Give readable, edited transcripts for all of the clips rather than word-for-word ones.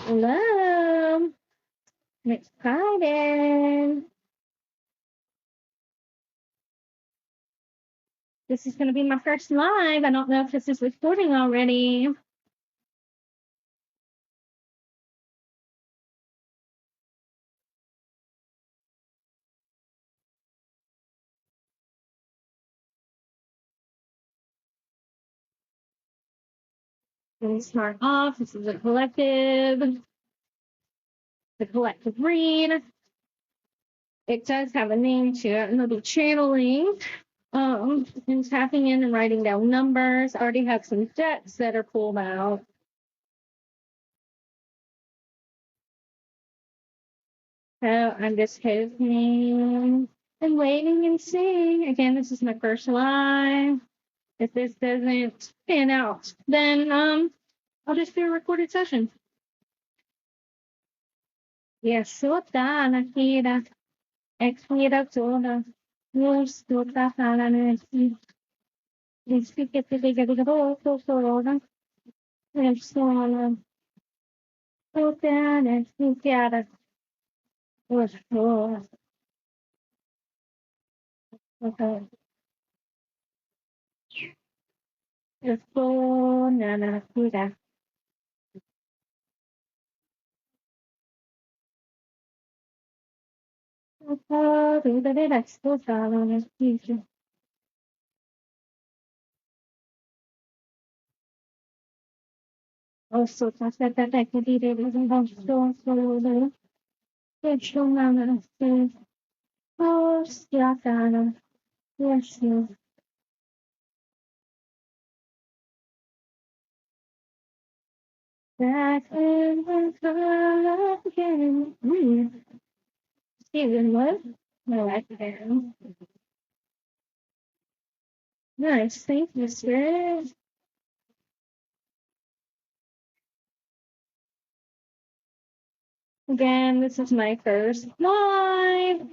Hello. I'm excited. This is going to be my first live. I don't know if this is recording already. Let me start off. This is a collective. The collective read. It does have a name to it. I'm going to be channeling and tapping in and writing down numbers. I already have some decks that are pulled out. So I'm just hoping and waiting and seeing. Again, this is my first live. If this doesn't pan out, then I'll just do a recorded session. Yes, sota nakira. Expira toda. Yes, sota para nesi. Explique te diga diga todo sola. Persona. Sota nesiara. Oso. Okay. Esto nana nakira. Sota de la sota nesiara. Also, that's that I could eat it as a so. Persona nesi. Oh, stiatana. Yes, yes. Back in the color again. Steven, what? No, I can. Nice. Thank you, Spirit. Again, this is my first live.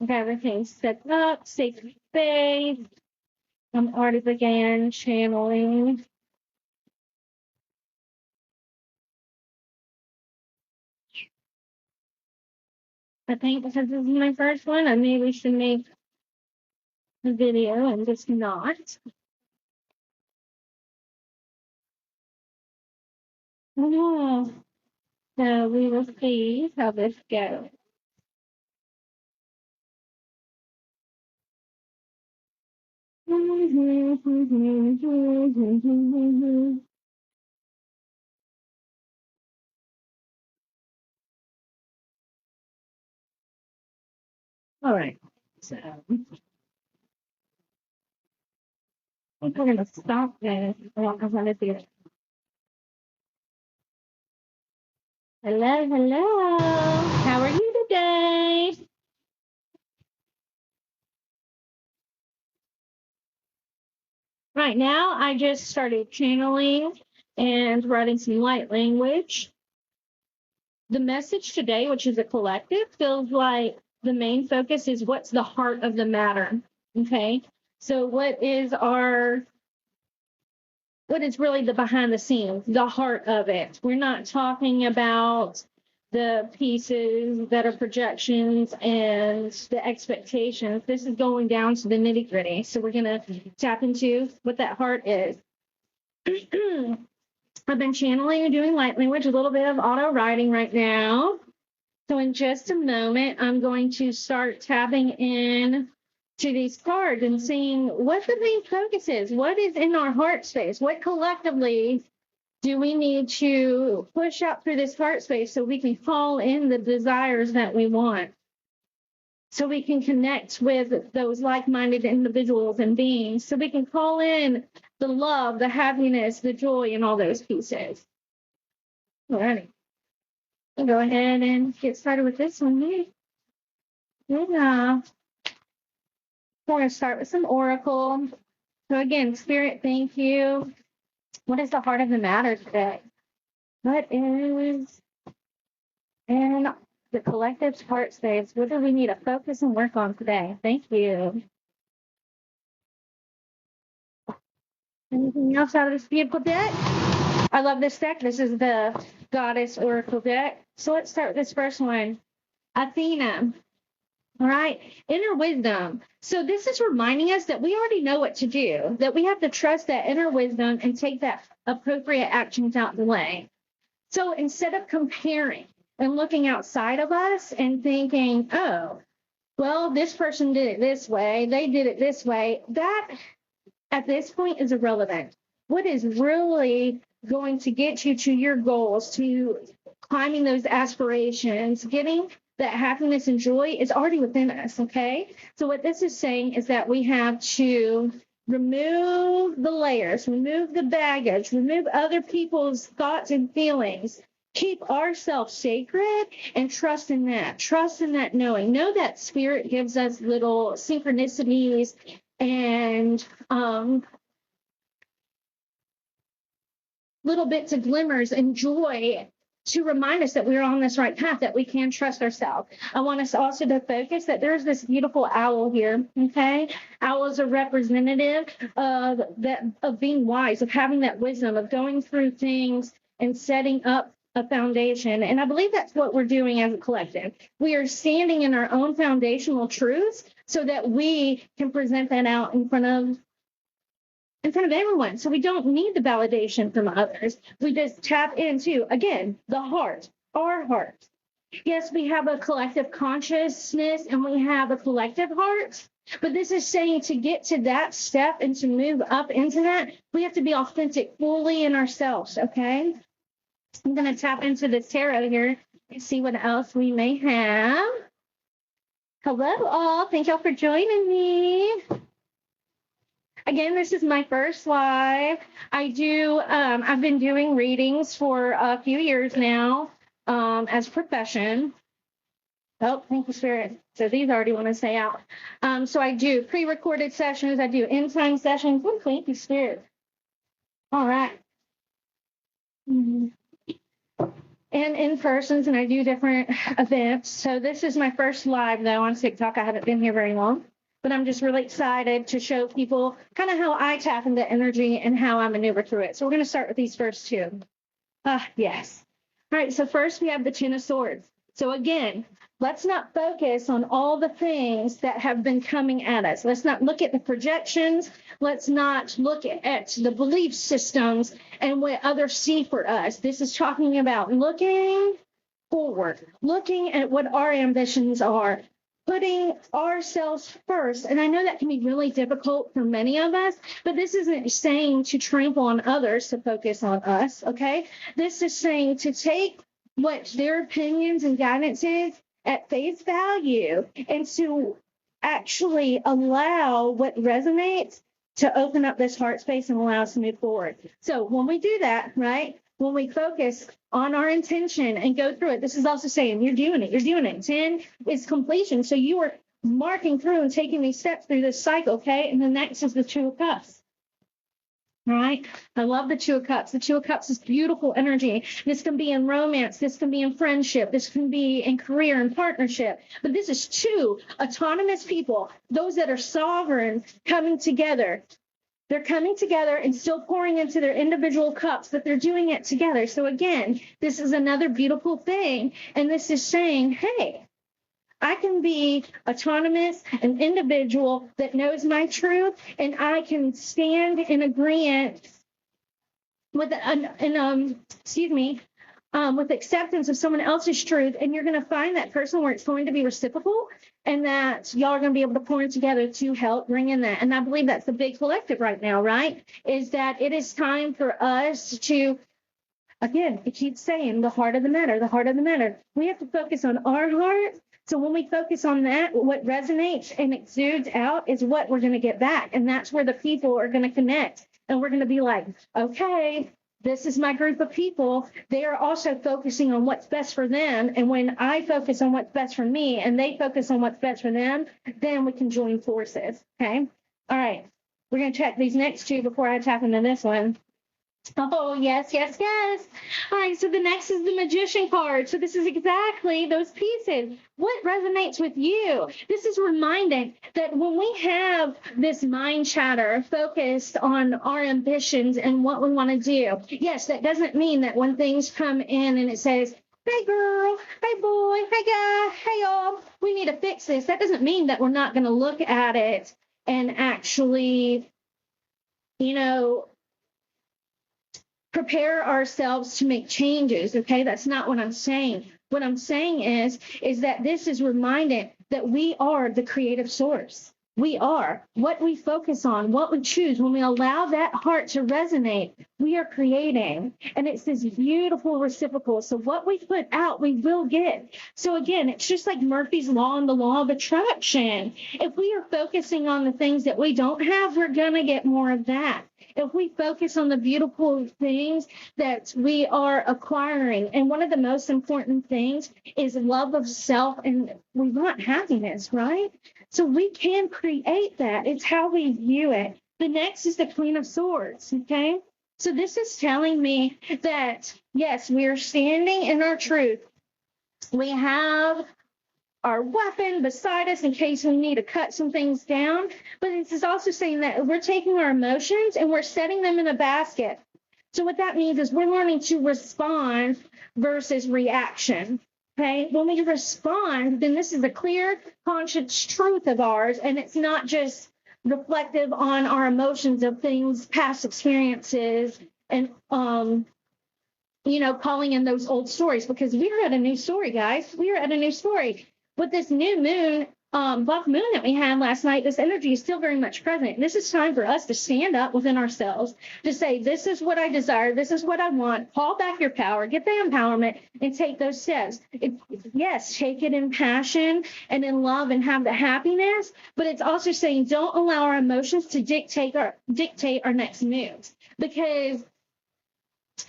Got everything set up. Sacred space. I'm already began channeling. I think because this is my first one, I maybe should make a video and just not. Oh, so we will see how this goes. All right, so we're gonna stop this. I'm gonna do it. Hello, hello. How are you today? Right now, I just started channeling and writing some light language. The message today, which is a collective, feels like the main focus is what's the heart of the matter. Okay, so what is really the behind the scenes, the heart of it? We're not talking about the pieces that are projections and the expectations. This is going down to the nitty gritty. So we're going to tap into what that heart is. I've been channeling and doing light language, a little bit of auto writing right now. So in just a moment, I'm going to start tapping in to these cards and seeing what the main focus is. What is in our heart space? What collectively do we need to push up through this heart space so we can call in the desires that we want? So we can connect with those like-minded individuals and beings. So we can call in the love, the happiness, the joy, and all those pieces. All right. I'll go ahead and get started with this one. Yeah. We're going to start with some oracle. So again, Spirit, thank you. What is the heart of the matter today? What is in the collective's heart space? What do we need to focus and work on today? Thank you. Anything else out of this beautiful deck? I love this deck. This is the Goddess Oracle deck. So let's start with this first one. Athena. All right, inner wisdom. So this is reminding us that we already know what to do, that we have to trust that inner wisdom and take that appropriate actions out the way. So instead of comparing and looking outside of us and thinking, oh, well, this person did it this way, they did it this way, that at this point is irrelevant. What is really going to get you to your goals, to climbing those aspirations, getting that happiness and joy is already within us, okay? So what this is saying is that we have to remove the layers, remove the baggage, remove other people's thoughts and feelings, keep ourselves sacred and trust in that knowing. Know that spirit gives us little synchronicities and little bits of glimmers and joy to remind us that we're on this right path, that we can trust ourselves. I want us also to focus that there's this beautiful owl here, okay? Owl is a representative of being wise, of having that wisdom, of going through things and setting up a foundation. And I believe that's what we're doing as a collective. We are standing in our own foundational truths so that we can present that out in front of everyone. So we don't need the validation from others. We just tap into, again, the heart, our heart. Yes, we have a collective consciousness and we have a collective heart, but this is saying to get to that step and to move up into that, we have to be authentic fully in ourselves, okay? I'm going to tap into the tarot here and see what else we may have. Hello, all. Thank y'all for joining me. Again, this is my first live. I've been doing readings for a few years now as a profession. Oh, thank you, Spirit. So these already want to say out. So I do pre-recorded sessions. I do in-time sessions. Oh, thank you, Spirit. All right. And in-persons, and I do different events. So this is my first live, though, on TikTok. I haven't been here very long. But I'm just really excited to show people kind of how I tap into energy and how I maneuver through it. So we're going to start with these first two. Yes. All right, so first we have the Ten of Swords. So again, let's not focus on all the things that have been coming at us. Let's not look at the projections. Let's not look at the belief systems and what others see for us. This is talking about looking forward, looking at what our ambitions are, putting ourselves first. And I know that can be really difficult for many of us, but this isn't saying to trample on others to focus on us, okay? This is saying to take what their opinions and guidance is at face value and to actually allow what resonates to open up this heart space and allow us to move forward. So when we do that, right, when we focus on our intention and go through it, this is also saying you're doing it. 10 is completion. So you are marking through and taking these steps through this cycle, okay? And the next is the Two of Cups. All right. I love the Two of Cups. The Two of Cups is beautiful energy. This can be in romance. This can be in friendship. This can be in career and partnership. But this is two autonomous people, those that are sovereign, coming together. They're coming together and still pouring into their individual cups, but they're doing it together. So again, this is another beautiful thing. And this is saying, hey, I can be autonomous, an individual that knows my truth, and I can stand in agreement with with acceptance of someone else's truth, and you're going to find that person where it's going to be reciprocal, and that y'all are going to be able to pour together to help bring in that. And I believe that's the big collective right now, right? Is that it is time for us to, again, it keeps saying the heart of the matter, the heart of the matter. We have to focus on our heart. So when we focus on that, what resonates and exudes out is what we're going to get back. And that's where the people are going to connect. And we're going to be like, okay, this is my group of people. They are also focusing on what's best for them. And when I focus on what's best for me and they focus on what's best for them, then we can join forces. Okay. All right. We're going to check these next two before I tap into this one. Oh, yes, yes, yes. All right, so the next is the magician card. So this is exactly those pieces. What resonates with you? This is reminding that when we have this mind chatter focused on our ambitions and what we want to do, yes, that doesn't mean that when things come in and it says, hey girl, hey boy, hey guy, hey y'all, we need to fix this. That doesn't mean that we're not going to look at it and actually, you know, prepare ourselves to make changes. Okay, that's not what I'm saying. What I'm saying is that this is reminding that we are the creative source. We are what we focus on, what we choose. When we allow that heart to resonate, we are creating, and it's this beautiful reciprocal. So what we put out, we will get. So again, it's just like Murphy's law and the law of attraction. If we are focusing on the things that we don't have, we're gonna get more of that. If we focus on the beautiful things that we are acquiring, and one of the most important things is love of self, and we want happiness, right? So we can create that. It's how we view it. The next is the Queen of Swords, okay? So this is telling me that, yes, we are standing in our truth. We have our weapon beside us in case we need to cut some things down. But this is also saying that we're taking our emotions and we're setting them in a basket. So what that means is we're learning to respond versus reaction. Okay, when we respond, then this is a clear, conscious truth of ours, and it's not just reflective on our emotions of things, past experiences, and calling in those old stories, because we're at a new story, guys. We are at a new story. With this new moon, buck moon that we had last night, this energy is still very much present. This is time for us to stand up within ourselves, to say, this is what I desire, this is what I want. Call back your power, get the empowerment, and take those steps. Yes, take it in passion and in love and have the happiness, but it's also saying don't allow our emotions to dictate our next moves. Because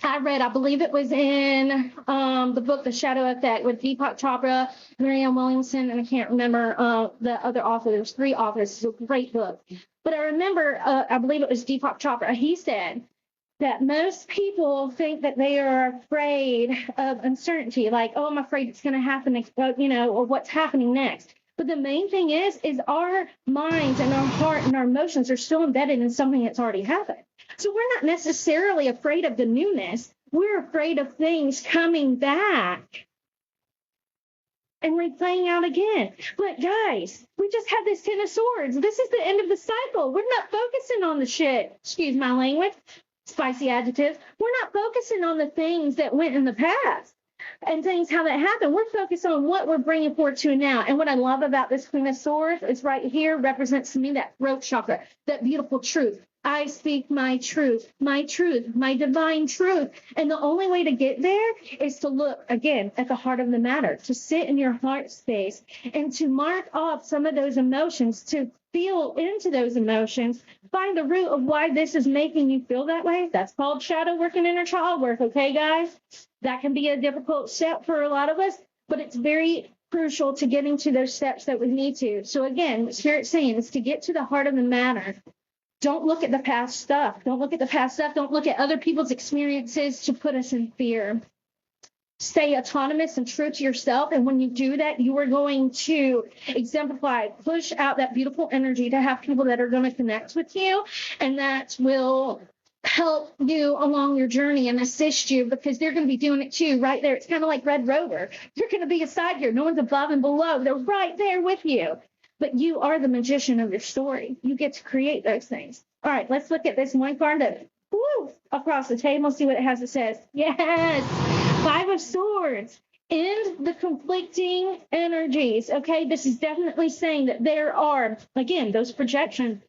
I believe it was in the book, The Shadow Effect, with Deepak Chopra, Marianne Williamson, and I can't remember the other author. There's 3 authors. It's a great book. But I remember, I believe it was Deepak Chopra. He said that most people think that they are afraid of uncertainty, like, oh, I'm afraid it's going to happen, or what's happening next. But the main thing is our minds and our heart and our emotions are still embedded in something that's already happened. So we're not necessarily afraid of the newness. We're afraid of things coming back and replaying out again. But guys, we just had this 10 of Swords. This is the end of the cycle. We're not focusing on the shit. Excuse my language. Spicy adjectives. We're not focusing on the things that went in the past and things how that happened. We're focused on what we're bringing forward to now. And what I love about this Queen of Swords is right here represents to me that throat chakra, that beautiful truth. I speak my truth, my divine truth. And the only way to get there is to look, again, at the heart of the matter, to sit in your heart space and to mark off some of those emotions, to feel into those emotions, find the root of why this is making you feel that way. That's called shadow work and inner child work, okay, guys? That can be a difficult step for a lot of us, but it's very crucial to getting to those steps that we need to. So again, what Spirit's saying is to get to the heart of the matter. Don't look at the past stuff. Don't look at the past stuff. Don't look at other people's experiences to put us in fear. Stay autonomous and true to yourself. And when you do that, you are going to exemplify, push out that beautiful energy to have people that are going to connect with you. And that will help you along your journey and assist you, because they're going to be doing it too right there. It's kind of like Red Rover. You're going to be aside here. No one's above and below. They're right there with you. But you are the magician of your story. You get to create those things. All right, let's look at this one card that, across the table, see what it has to say. Yes, 5 of Swords. End the conflicting energies. Okay, this is definitely saying that there are, again, those projections.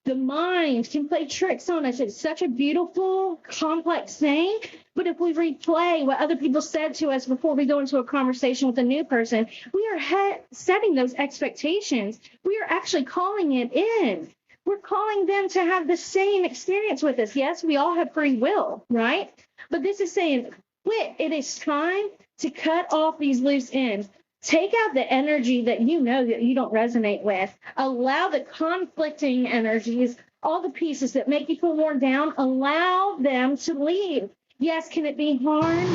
The mind can play tricks on us. It's such a beautiful, complex thing. But if we replay what other people said to us before we go into a conversation with a new person, we are setting those expectations. We are actually calling it in. We're calling them to have the same experience with us. Yes, we all have free will, right? But this is saying, quit. It is time to cut off these loose ends. Take out the energy that you know that you don't resonate with. Allow the conflicting energies all the pieces that make you feel worn down, allow them to leave. Yes, can it be hard?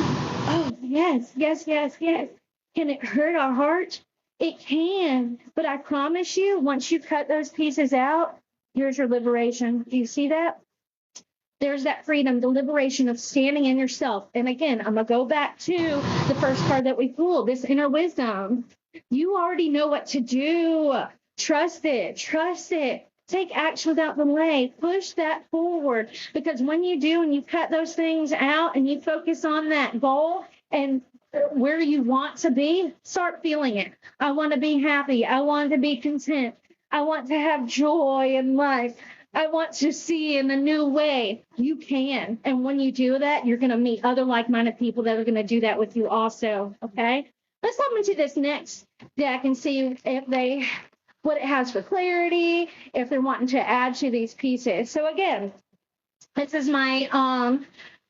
Oh, yes, yes, yes, yes. Can it hurt our heart? It can. But I promise you, once you cut those pieces out, here's your liberation. Do you see that? There's that freedom, the liberation of standing in yourself. And again, I'm going to go back to the first card that we pulled, this inner wisdom. You already know what to do. Trust it. Trust it. Take action without delay. Push that forward. Because when you do, and you cut those things out and you focus on that goal and where you want to be, start feeling it. I want to be happy. I want to be content. I want to have joy in life. I want to see in a new way. You can. And when you do that, you're going to meet other like-minded people that are going to do that with you also. Okay. Let's hop into this next deck and see if what it has for clarity, if they're wanting to add to these pieces. So again, this is my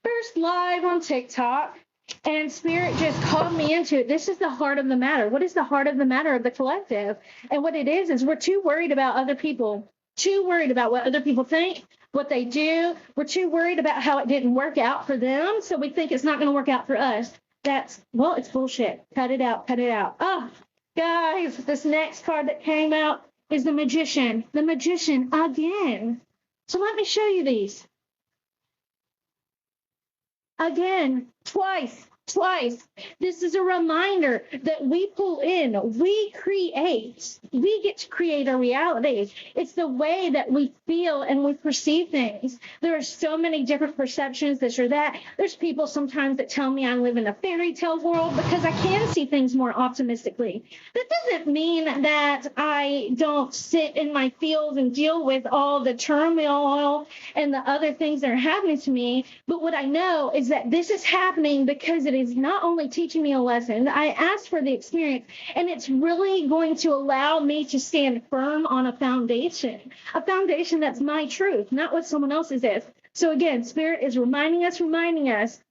first live on TikTok, and Spirit just called me into it. This is the heart of the matter. What is the heart of the matter of the collective? And what it is we're too worried about other people, too worried about what other people think, what they do. We're too worried about how it didn't work out for them, so we think it's not going to work out for us. It's bullshit. Cut it out. Cut it out. Oh, guys, this next card that came out is the Magician. The Magician again. So let me show you these. Again, twice. This is a reminder that we pull in, we get to create a reality. It's the way that we feel and we perceive things. There are so many different perceptions, this or that. There's people sometimes that tell me I live in a fairy tale world because I can see things more optimistically. That doesn't mean that I don't sit in my fields and deal with all the turmoil and the other things that are happening to me. But what I know is that this is happening because it is not only teaching me a lesson. I asked for the experience, and it's really going to allow me to stand firm on a foundation that's my truth, not what someone else's is. So again, Spirit is reminding us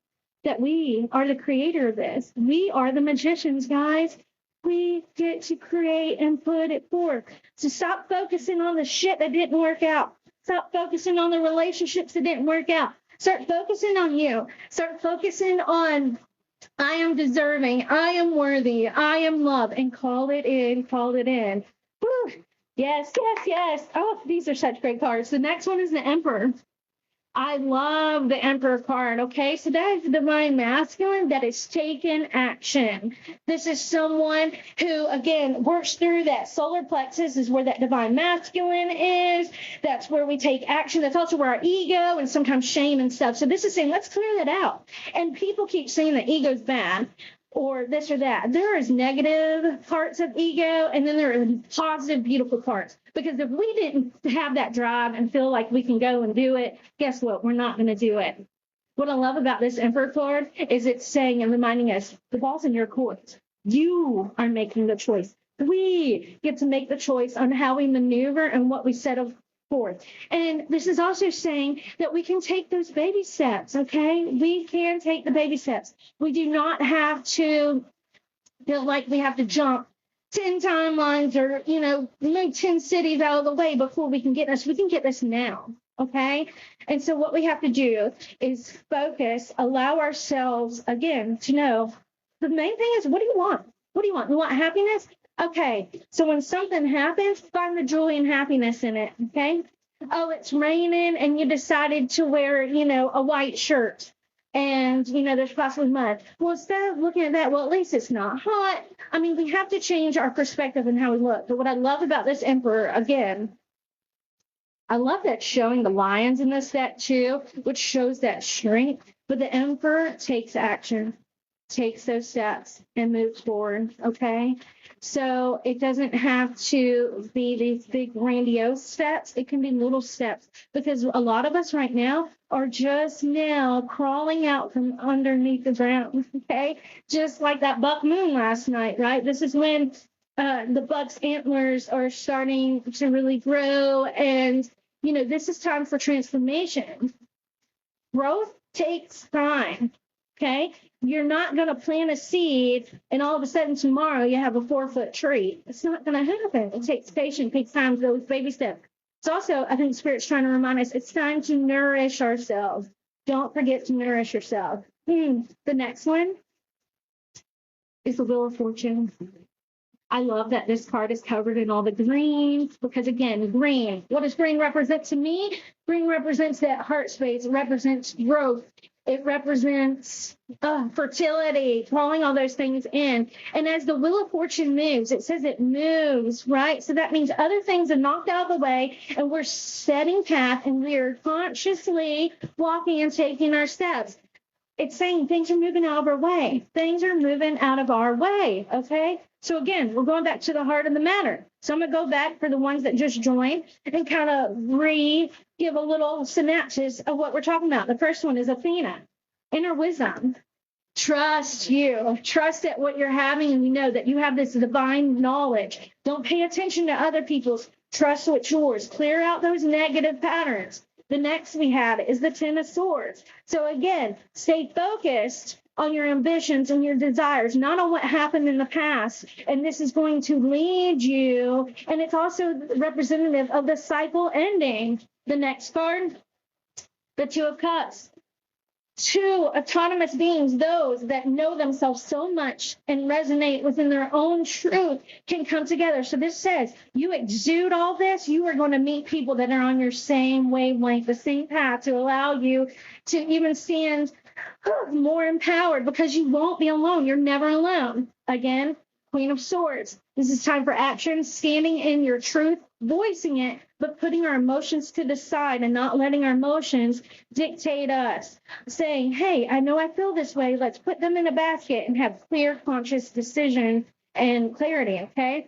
that we are the creator of this. We are the magicians, guys. We get to create and put it forth. So stop focusing on the shit that didn't work out. Stop focusing on the relationships that didn't work out. Start focusing on you. Start focusing on I am deserving, I am worthy, I am loved, and call it in. Woo. Yes. Oh, these are such great cards. The next one is the Emperor. I love the Emperor card, okay? So that is the divine masculine that is taking action. This is someone who, again, works through that solar plexus is where that divine masculine is. That's where we take action. That's also where our ego and sometimes shame and stuff. So this is saying, let's clear that out. And people keep saying that ego's bad or this or that. There is negative parts of ego, and then there are positive, beautiful parts. Because if we didn't have that drive and feel like we can go and do it, guess what? We're not going to do it. What I love about this Emperor card is it's saying and reminding us, the ball's in your court. You are making the choice. We get to make the choice on how we maneuver and what we set forth. And this is also saying that we can take those baby steps, okay? We can take the baby steps. We do not have to feel like we have to jump 10 timelines or, move 10 cities out of the way before we can get this. We can get this now, okay? And so what we have to do is focus, allow ourselves, again, to know the main thing is, what do you want? What do you want? You want happiness? Okay, so when something happens, find the joy and happiness in it, okay? Oh, it's raining and you decided to wear, a white shirt and, there's possibly mud. Well, instead of looking at that, well, at least it's not hot. I mean, we have to change our perspective and how we look. But what I love about this Emperor, again, I love that showing the lions in this set too, which shows that strength. But the Emperor takes action, takes those steps and moves forward, okay? So it doesn't have to be these big grandiose steps. It can be little steps, because a lot of us right now are just now crawling out from underneath the ground, okay? Just like that buck moon last night, right? This is when the buck's antlers are starting to really grow, and, this is time for transformation. Growth takes time, okay? You're not going to plant a seed and all of a sudden tomorrow you have a 4-foot tree. It's not going to happen. It takes patience, takes time, those baby steps. It's also, I think Spirit's trying to remind us, it's time to nourish ourselves. Don't forget to nourish yourself. The next one is the Wheel of Fortune. I love that this card is covered in all the greens because, again, green. What does green represent to me? Green represents that heart space. It represents growth. It represents fertility, calling all those things in. And as the Wheel of Fortune moves, it says it moves, right? So that means other things are knocked out of the way, and we're setting path, and we are consciously walking and taking our steps. It's saying things are moving out of our way. Things are moving out of our way, okay? So again, we're going back to the heart of the matter. So I'm going to go back for the ones that just joined and kind of give a little synopsis of what we're talking about. The first one is Athena, inner wisdom. Trust you. Trust at what you're having, and you know that you have this divine knowledge. Don't pay attention to other people's. Trust what's yours. Clear out those negative patterns. The next we have is the Ten of Swords. So again, stay focused on your ambitions and your desires, not on what happened in the past. And this is going to lead you. And it's also representative of the cycle ending. The next card, the Two of Cups. Two autonomous beings, those that know themselves so much and resonate within their own truth, can come together. So this says you exude all this, you are going to meet people that are on your same wavelength, the same path, to allow you to even stand more empowered, because you won't be alone. You're never alone. Again, Queen of Swords. This is time for action, standing in your truth, voicing it, but putting our emotions to the side and not letting our emotions dictate us. Saying, hey, I know I feel this way. Let's put them in a basket and have clear, conscious decision and clarity, okay?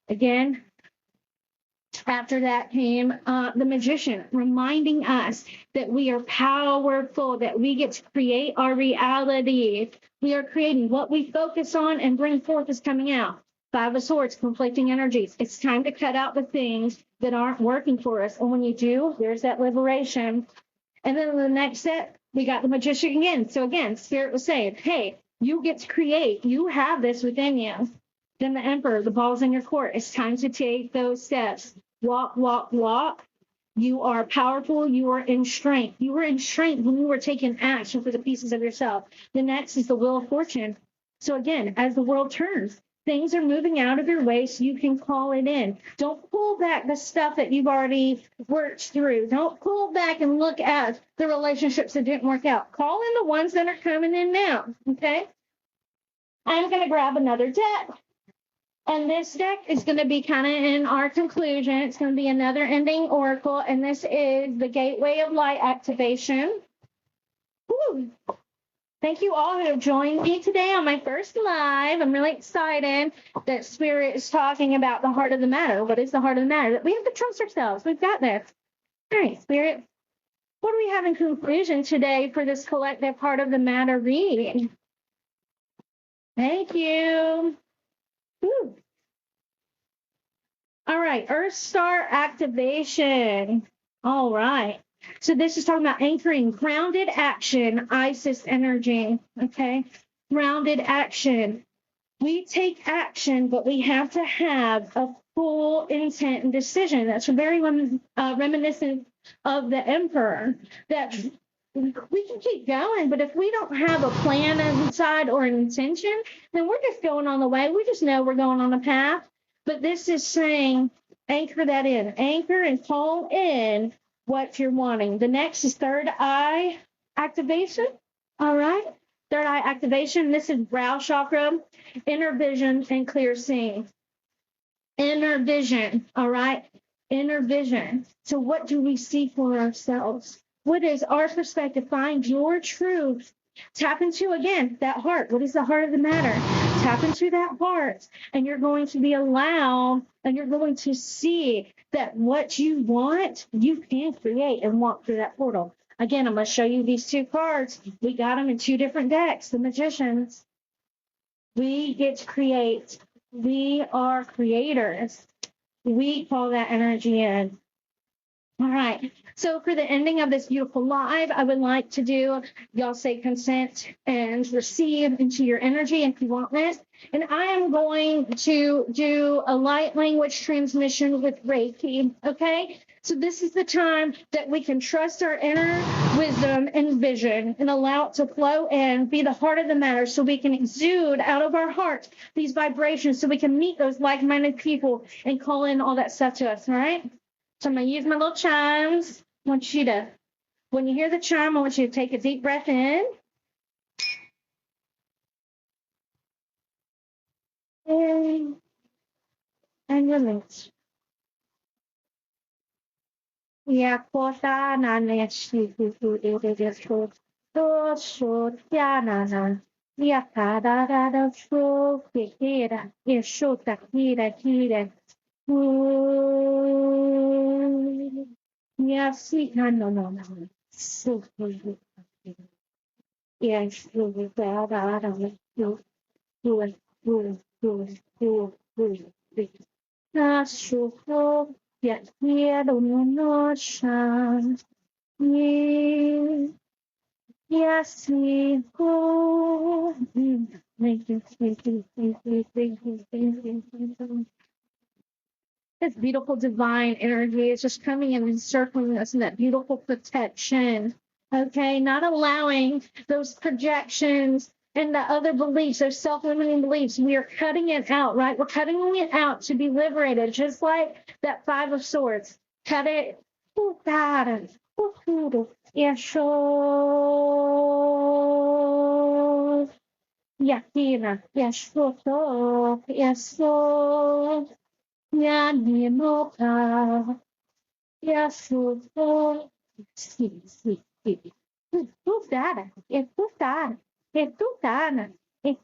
Again, after that came the Magician, reminding us that we are powerful, that we get to create our reality. We are creating what we focus on and bring forth is coming out. Five of Swords, conflicting energies. It's time to cut out the things that aren't working for us. And when you do, there's that liberation. And then the next set, we got the Magician again. So again, Spirit was saying, hey, you get to create. You have this within you. Then the Emperor, the ball's in your court. It's time to take those steps. Walk, walk, walk. You are powerful. You are in strength. You were in strength when you were taking action for the pieces of yourself. The next is the Wheel of Fortune. So again, as the world turns, things are moving out of your way so you can call it in. Don't pull back the stuff that you've already worked through. Don't pull back and look at the relationships that didn't work out. Call in the ones that are coming in now, okay? I'm going to grab another deck. And this deck is going to be kind of in our conclusion. It's going to be another ending oracle. And this is the Gateway of Light activation. Woo. Thank you all who have joined me today on my first live. I'm really excited that Spirit is talking about the heart of the matter. What is the heart of the matter? That we have to trust ourselves. We've got this. All right, Spirit. What do we have in conclusion today for this collective heart of the matter reading? Thank you. Woo. All right, Earth Star activation. All right. So this is talking about anchoring, grounded action, Isis energy, okay? Grounded action. We take action, but we have to have a full intent and decision. That's very reminiscent of the Emperor, that we can keep going, but if we don't have a plan inside or an intention, then we're just going on the way. We just know we're going on a path. But this is saying, anchor that in. Anchor and call in what you're wanting. The next is third eye activation. All right. Third eye activation. This is brow chakra, inner vision, and clear seeing. Inner vision. All right. Inner vision. So what do we see for ourselves? What is our perspective? Find your truth. Tap into, again, that heart. What is the heart of the matter? Tap into that heart, and you're going to be allowed, and you're going to see that what you want, you can create and walk through that portal. Again, I'm going to show you these two cards. We got them in two different decks, the Magicians. We get to create. We are creators. We call that energy in. All right. So for the ending of this beautiful live, I would like to do, y'all say consent and receive into your energy if you want this. And I am going to do a light language transmission with Reiki. Okay. So this is the time that we can trust our inner wisdom and vision and allow it to flow and be the heart of the matter so we can exude out of our heart these vibrations so we can meet those like-minded people and call in all that stuff to us, all right? So I'm going to use my little chimes. I want you to, when you hear the chime, I want you to take a deep breath in. And release. Yeah, kota na ne shi fu de sho do sho ya na ya ka da sho ke da ye sho ta ki da ya si no so yeah sho da yo na sho ya do no shan ye yes we go thank you. This beautiful divine energy is just coming in and circling us in that beautiful protection. Okay, not allowing those projections and the other beliefs, those self-limiting beliefs. We are cutting it out, right? We're cutting it out to be liberated, just like that Five of Swords. Cut it. Yakina, yes, Yanimoka, Yasuko, sí. Tú cara, es tu cara, es tu cara. Thank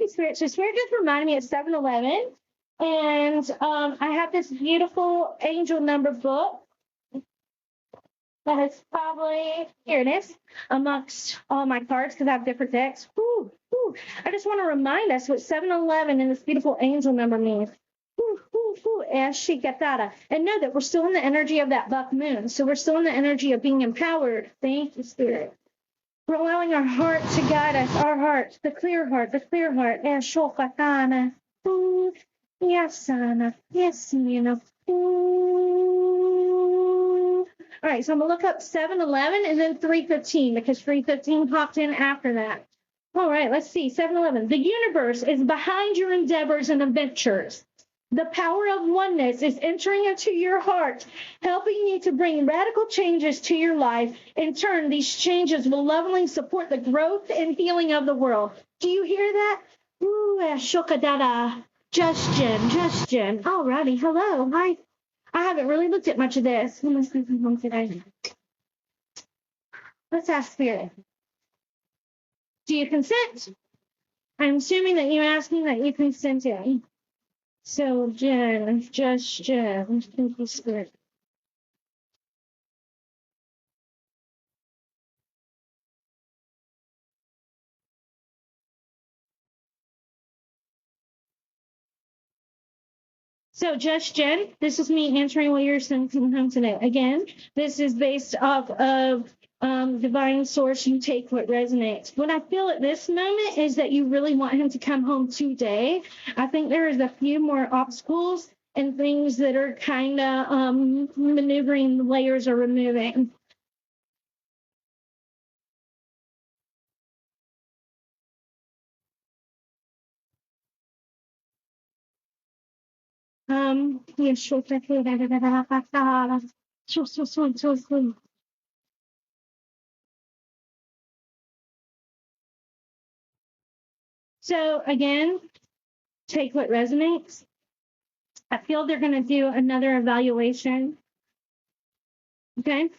you, Spirit. So Spirit just reminded me at 7-Eleven. And I have this beautiful angel number book that is probably, here it is, amongst all my cards because I have different decks. I just want to remind us what 7-Eleven and this beautiful angel number means. And know that we're still in the energy of that buck moon. So we're still in the energy of being empowered. Thank you, Spirit. We're allowing our heart to guide us, our heart, the clear heart. All right, so I'm going to look up 7-Eleven and then 315 because 315 popped in after that. All right, let's see. 7-Eleven. The universe is behind your endeavors and adventures. The power of oneness is entering into your heart, helping you to bring radical changes to your life. In turn, these changes will lovingly support the growth and healing of the world. Do you hear that? Ooh, shokadada. Just Jen. All righty. Hello. Hi. I haven't really looked at much of this. Who must be from home today? Let's ask Spirit. Do you consent? I'm assuming that you're asking that you consented. So, Jen, just Jen. Thank you, Spirit. So, just Jen, this is me answering what you're sending home today. Again, this is based off of divine source. You take what resonates. What I feel at this moment is that you really want him to come home today. I think there is a few more obstacles and things that are kind of maneuvering the layers or removing. So again, take what resonates. I feel they're going to do another evaluation. Okay.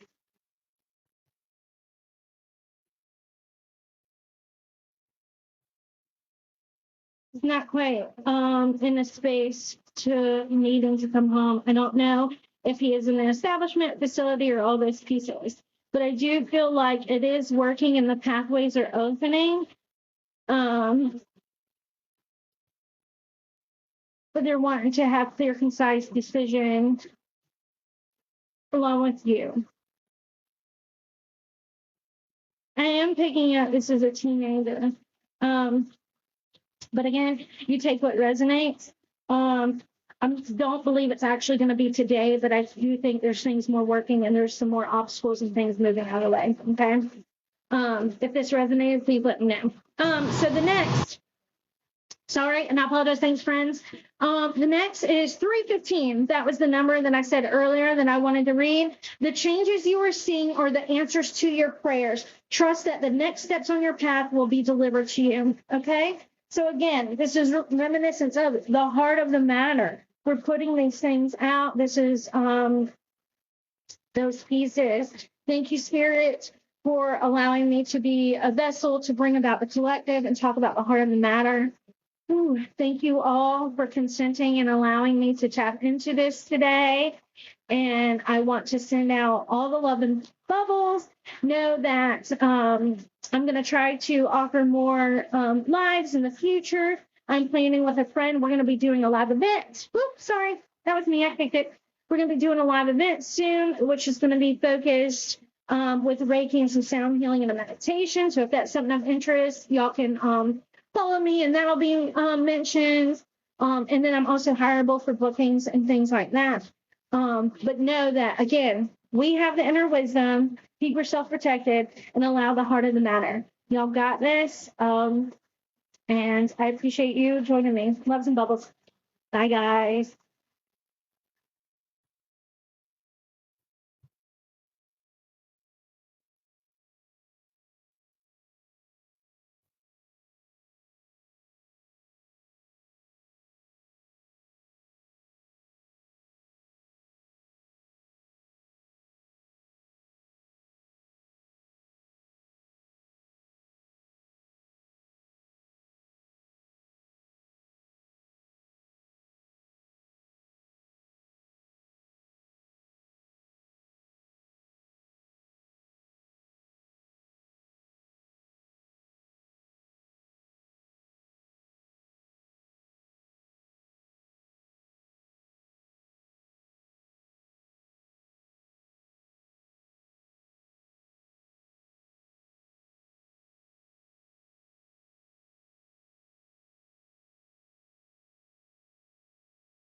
Not quite in a space to needing to come home. I don't know if he is in an establishment, facility, or all those pieces, but I do feel like it is working and the pathways are opening. But they're wanting to have clear, concise decisions along with you. I am picking up this is a teenager. But again, you take what resonates. I don't believe it's actually going to be today, but I do think there's things more working and there's some more obstacles and things moving out of the way. Okay. If this resonated, please let me know. So the next, sorry, and I apologize, thanks, friends. The next is 315. That was the number that I said earlier that I wanted to read. The changes you are seeing are the answers to your prayers. Trust that the next steps on your path will be delivered to you. Okay. So again, this is reminiscence of the heart of the matter. We're putting these things out. This is those pieces. Thank you, Spirit, for allowing me to be a vessel to bring about the collective and talk about the heart of the matter. Ooh, thank you all for consenting and allowing me to tap into this today. And I want to send out all the love and bubbles. Know that I'm going to try to offer more lives in the future. I'm planning with a friend. We're going to be doing a live event. Oops, sorry. That was me. I picked it. We're going to be doing a live event soon, which is going to be focused with Reiki and some sound healing and a meditation. So if that's something of interest, y'all can follow me and that'll be mentioned. And then I'm also hireable for bookings and things like that. But know that, again, we have the inner wisdom. Keep yourself protected and allow the heart of the matter. Y'all got this. And I appreciate you joining me. Loves and bubbles. Bye, guys.